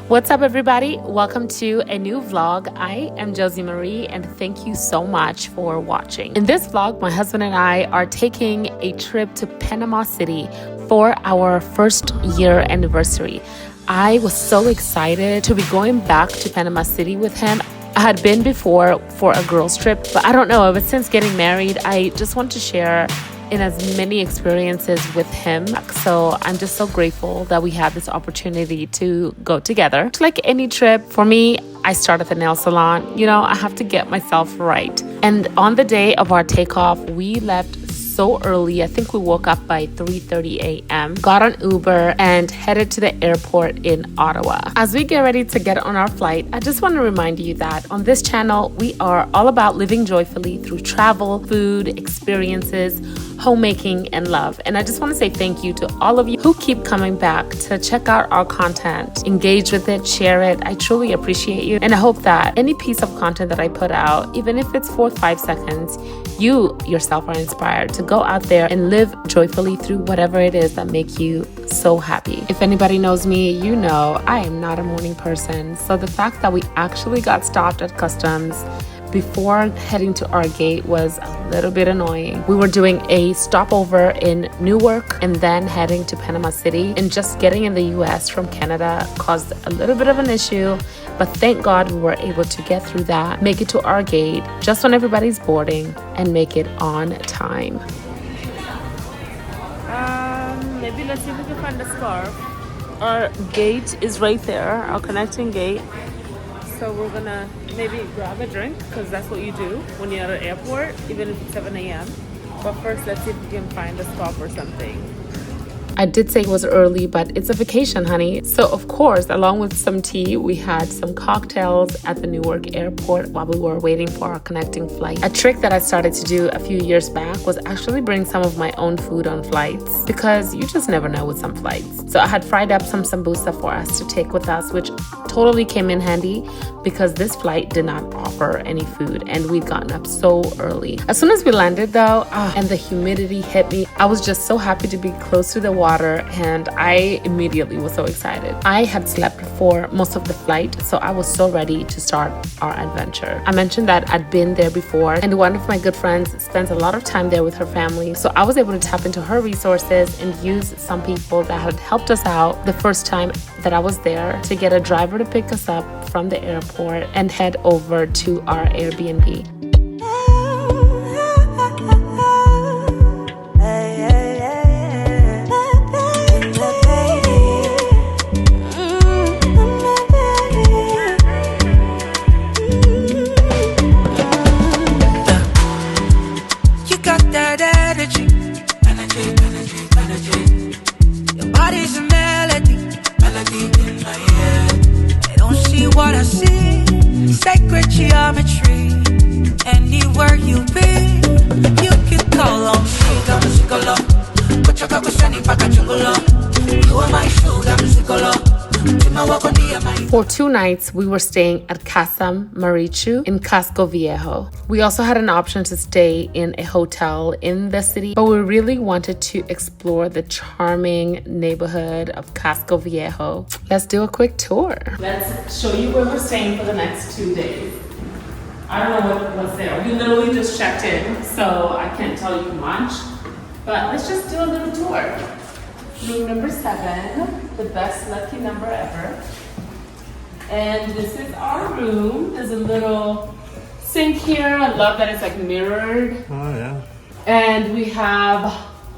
What's up, everybody? Welcome to a new vlog. I am Josimarie, and thank you so much for watching. In this vlog, my husband and I are taking a trip to Panama City for our first year anniversary. I was so excited to be going back to Panama City with him. I had been before for a girls trip, but I don't know, ever since getting married, I just want to share in as many experiences with him. So I'm just so grateful that we had this opportunity to go together. Like any trip, for me, I start at the nail salon. You know, I have to get myself right. And on the day of our takeoff, we left so early. I think we woke up by 3:30 a.m., got an Uber and headed to the airport in Ottawa. As we get ready to get on our flight, I just want to remind you that on this channel, we are all about living joyfully through travel, food, experiences, homemaking, and love. And I just want to say thank you to all of you who keep coming back to check out our content, engage with it, share it. I truly appreciate you. And I hope that any piece of content that I put out, even if it's for 5 seconds, you yourself are inspired to go out there and live joyfully through whatever it is that makes you so happy. If anybody knows me, you know I am not a morning person. So the fact that we actually got stopped at customs before heading to our gate was a little bit annoying. We were doing a stopover in Newark and then heading to Panama City, and just getting in the US from Canada caused a little bit of an issue, but thank God we were able to get through that, make it to our gate just when everybody's boarding, and make it on time. Maybe let's see if we can find the scarf. Our gate is right there, our connecting gate. So we're gonna maybe grab a drink, because that's what you do when you're at an airport, even if it's 7 a.m. But first, let's see if we can find a stop or something. I did say it was early, but it's a vacation, honey. So of course, along with some tea, we had some cocktails at the Newark airport while we were waiting for our connecting flight. A trick that I started to do a few years back was actually bring some of my own food on flights, because you just never know with some flights. So I had fried up some sambusa for us to take with us, which totally came in handy because this flight did not offer any food and we'd gotten up so early. As soon as we landed though, and the humidity hit me, I was just so happy to be close to the water, and I immediately was so excited. I had slept for most of the flight, so I was so ready to start our adventure. I mentioned that I'd been there before, and one of my good friends spends a lot of time there with her family, so I was able to tap into her resources and use some people that had helped us out the first time that I was there to get a driver to pick us up from the airport and head over to our Airbnb. Sacred geometry. Anywhere you be, you can call on me. For 2 nights, we were staying at Casa Maricu in Casco Viejo. We also had an option to stay in a hotel in the city, but we really wanted to explore the charming neighborhood of Casco Viejo. Let's do a quick tour. Let's show you where we're staying for the next 2 days. I don't know what's there. We literally just checked in, so I can't tell you much. But let's just do a little tour. Room number 7, the best lucky number ever. And this is our room. There's a little sink here. I love that it's like mirrored. Oh yeah. And we have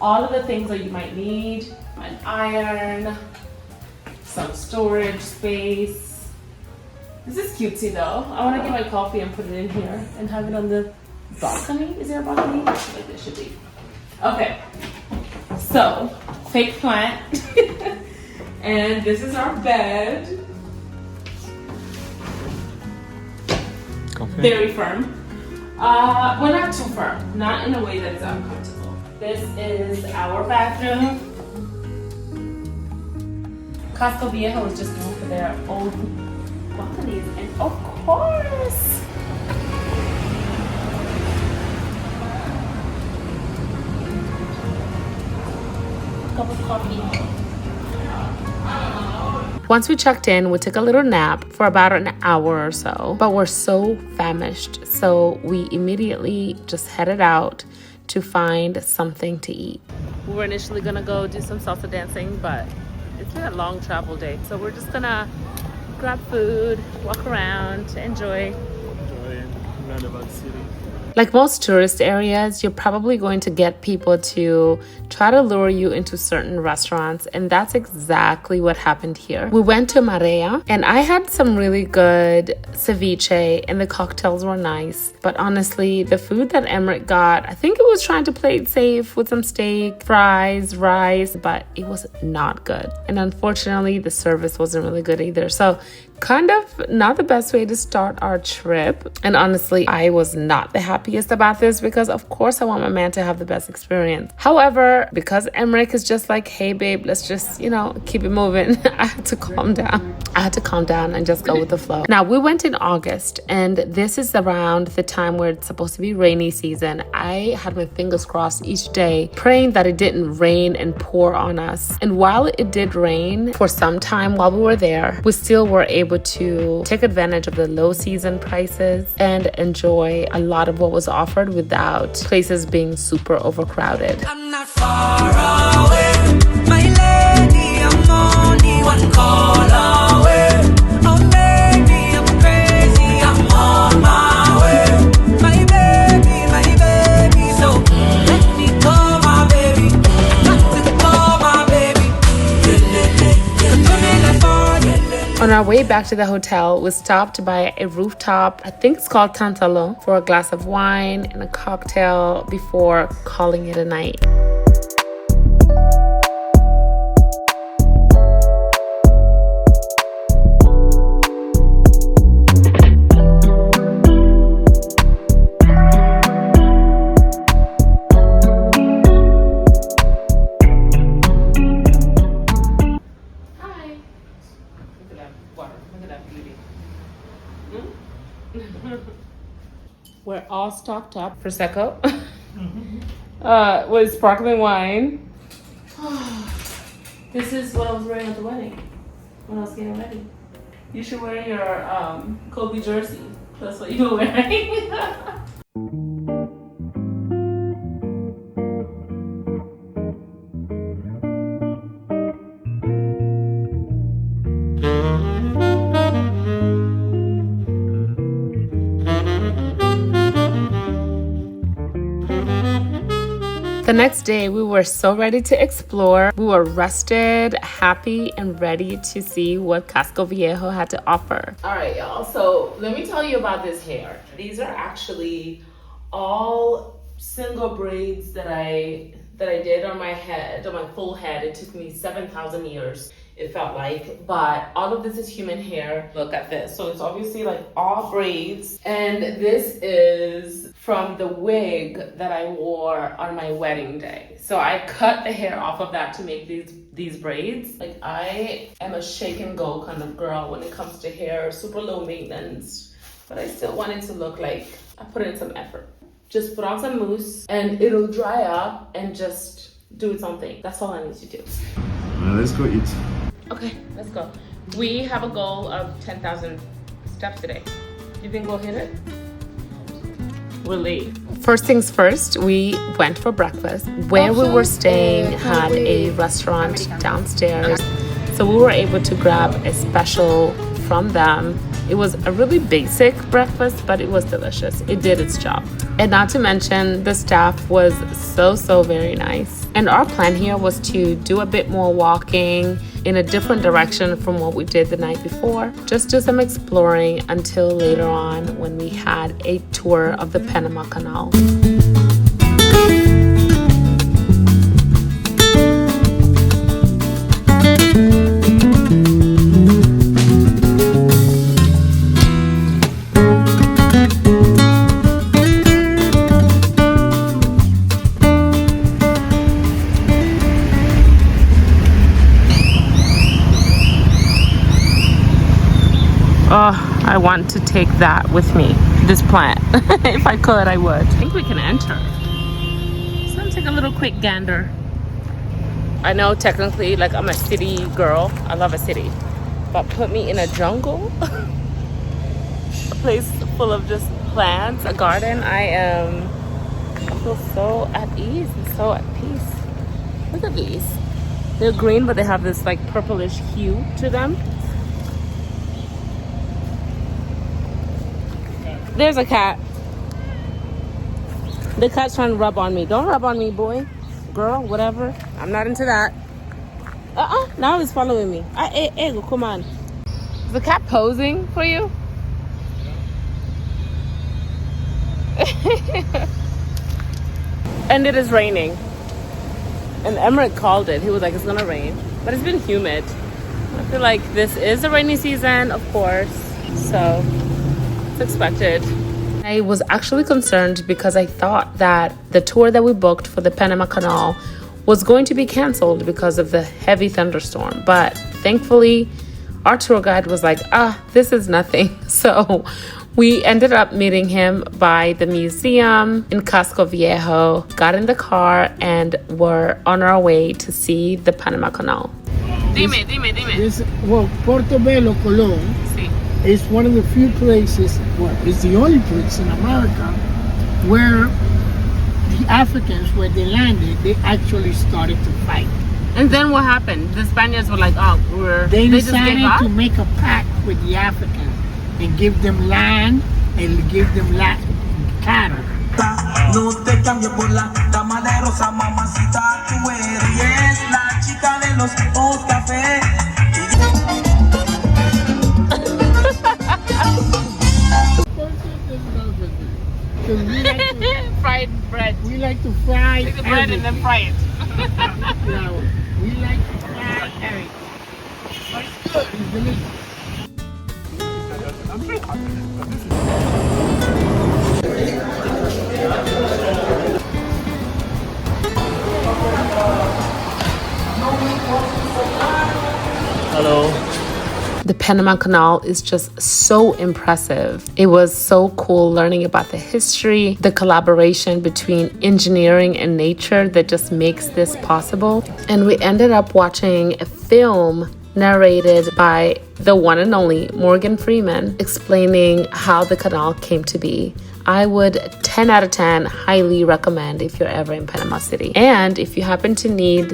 all of the things that you might need. An iron, some storage space. This is cutesy though. I want to get my coffee and put it in here and have it on the balcony. Is there a balcony? I feel like there should be. Okay. So, fake plant. And this is our bed. Coffee. Very firm. Well, not too firm. Not in a way that's uncomfortable. This is our bathroom. Casco Viejo is just known for their old balconies. And of course, cup of coffee. Once we checked in, we took a little nap for about an hour or so, but we're so famished, so we immediately just headed out to find something to eat. We were initially gonna go do some salsa dancing, but it's been a long travel day, so we're just gonna grab food, walk around, enjoy. Learn about the city. Like most tourist areas, you're probably going to get people to try to lure you into certain restaurants, and that's exactly what happened here. We went to Marea, and I had some really good ceviche, and the cocktails were nice. But honestly, the food that Emmerich got, I think it was trying to play it safe with some steak, fries, rice, but it was not good. And unfortunately, the service wasn't really good either. So kind of not the best way to start our trip. And honestly, I was not the happiest about this because of course I want my man to have the best experience. However, because Emmerich is just like, hey babe, let's just, keep it moving. I had to calm down. And just go with the flow. Now, we went in August, and this is around the time where it's supposed to be rainy season. I had my fingers crossed each day, praying that it didn't rain and pour on us. And while it did rain for some time while we were there, we still were able to take advantage of the low season prices and enjoy a lot of what was offered without places being super overcrowded. I'm not far away, my lady, I'm only one call away. Oh baby, I'm crazy, I'm on my way. My baby, so let me call my baby. Got to call my baby. On our way back to the hotel, we stopped by a rooftop, I think it's called Tantalon, for a glass of wine and a cocktail before calling it a night. We're all stocked up. Prosecco. With sparkling wine. This is what I was wearing at the wedding. When I was getting ready. You should wear your Kobe jersey. That's what you were wearing. The next day, we were so ready to explore. We were rested, happy, and ready to see what Casco Viejo had to offer. All right, y'all. So let me tell you about this hair. These are actually all single braids that I did on my head, on my full head. It took me 7,000 years. It felt like, but all of this is human hair. Look at this. So it's obviously like all braids. And this is from the wig that I wore on my wedding day. So I cut the hair off of that to make these braids. Like, I am a shake and go kind of girl when it comes to hair, super low maintenance, but I still want it to look like I put in some effort. Just put on some mousse and it'll dry up and just do its own thing. That's all I need to do. Let's go eat. Okay, let's go. We have a goal of 10,000 steps today. You think we'll hit it? We're late. First things first, we went for breakfast. Where we were staying had a restaurant downstairs. So we were able to grab a special from them. It was a really basic breakfast, but it was delicious. It did its job. And not to mention, the staff was so very nice. And our plan here was to do a bit more walking in a different direction from what we did the night before. Just do some exploring until later on when we had a tour of the Panama Canal. Oh, I want to take that with me, this plant. If I could, I would. I think we can enter. So let's take a little quick gander. I know technically, like, I'm a city girl. I love a city. but put me in a jungle. A place full of just plants, a garden. I feel so at ease and so at peace. Look at these. They're green, but they have this like purplish hue to them. There's a cat. The cat's trying to rub on me. Don't rub on me, boy. Girl, whatever. I'm not into that. Now he's following me. Hey, come on. Is the cat posing for you? And it is raining. And Emmerich called it. He was like, it's gonna rain. But it's been humid. I feel like this is the rainy season, of course. So it's expected. I was actually concerned because I thought that the tour that we booked for the Panama Canal was going to be canceled because of the heavy thunderstorm. But thankfully, our tour guide was like, this is nothing. So we ended up meeting him by the museum in Casco Viejo, got in the car, and were on our way to see the Panama Canal. Dime. Portobello, Colón, Sí. is one of the few places, well, it's the only place in America where the Africans, where they landed, they actually started to fight. And then what happened? The Spaniards were like, They just gave decided up? to make a pact with the Africans and give them land and give them cattle. No te cambio por la dama de rosa, mamacita, tú eres la chica de los ojos café. Fried bread. We like to fry Take the bread and then fry it. Now, we like to fry everything. But it's good, it's delicious. Hello. The Panama Canal is just so impressive. It was so cool learning about the history, the collaboration between engineering and nature that just makes this possible. And we ended up watching a film narrated by the one and only Morgan Freeman, explaining how the canal came to be. I would 10 out of 10 highly recommend if you're ever in Panama City. And if you happen to need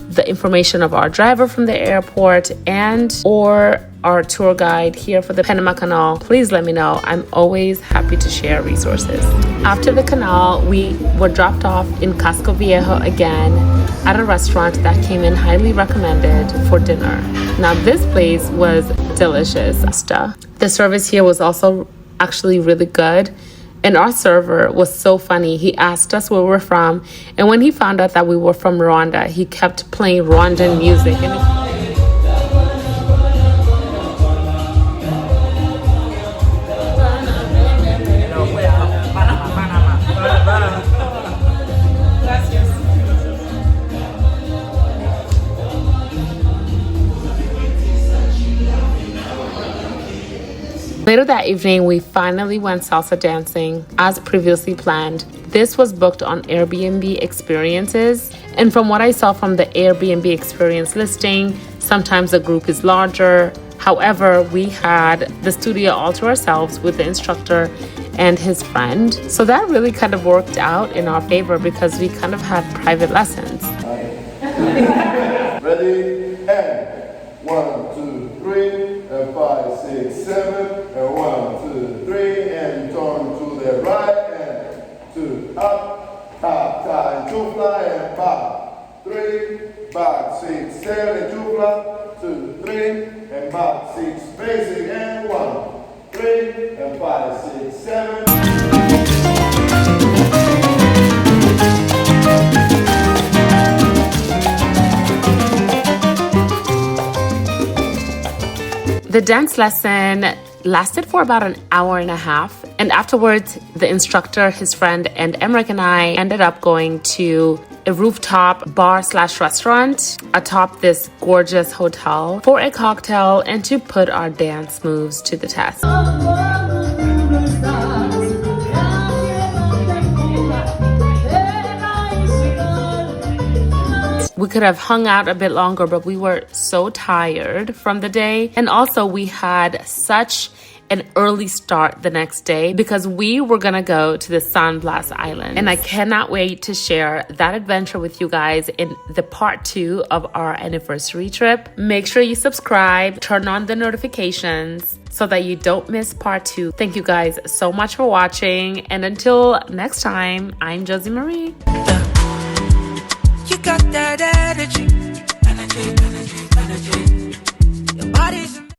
the information of our driver from the airport and or our tour guide here for the Panama Canal, please let me know. I'm always happy to share resources. After the canal, we were dropped off in Casco Viejo again at a restaurant that came in highly recommended for dinner. Now this place was delicious. The service here was also actually really good. And our server was so funny. He asked us where we're from. And when he found out that we were from Rwanda, he kept playing Rwandan music. Later that evening, we finally went salsa dancing as previously planned. This was booked on Airbnb experiences. And from what I saw from the Airbnb experience listing, sometimes the group is larger. However, we had the studio all to ourselves with the instructor and his friend. So that really kind of worked out in our favor because we kind of had private lessons. Ready? And 1, 2, 3, and 5, 6, 7, and 1, 2, 3, and turn to the right, and 2, up, time, 2 fly, and back, 3, back, 6, 7, 2 fly, 2, 3, and back, 6, basic, and 1, 3, and 5, 6, 7. The dance lesson lasted for about an hour and a half. And afterwards, the instructor, his friend, and Emmerich and I ended up going to a rooftop bar/restaurant atop this gorgeous hotel for a cocktail and to put our dance moves to the test. We could have hung out a bit longer, but we were so tired from the day. And also we had such an early start the next day because we were gonna go to the San Blas Island. And I cannot wait to share that adventure with you guys in the part 2 of our anniversary trip. Make sure you subscribe, turn on the notifications so that you don't miss part 2. Thank you guys so much for watching. And until next time, I'm Josie Marie. You got that energy, energy, energy, energy. Your body's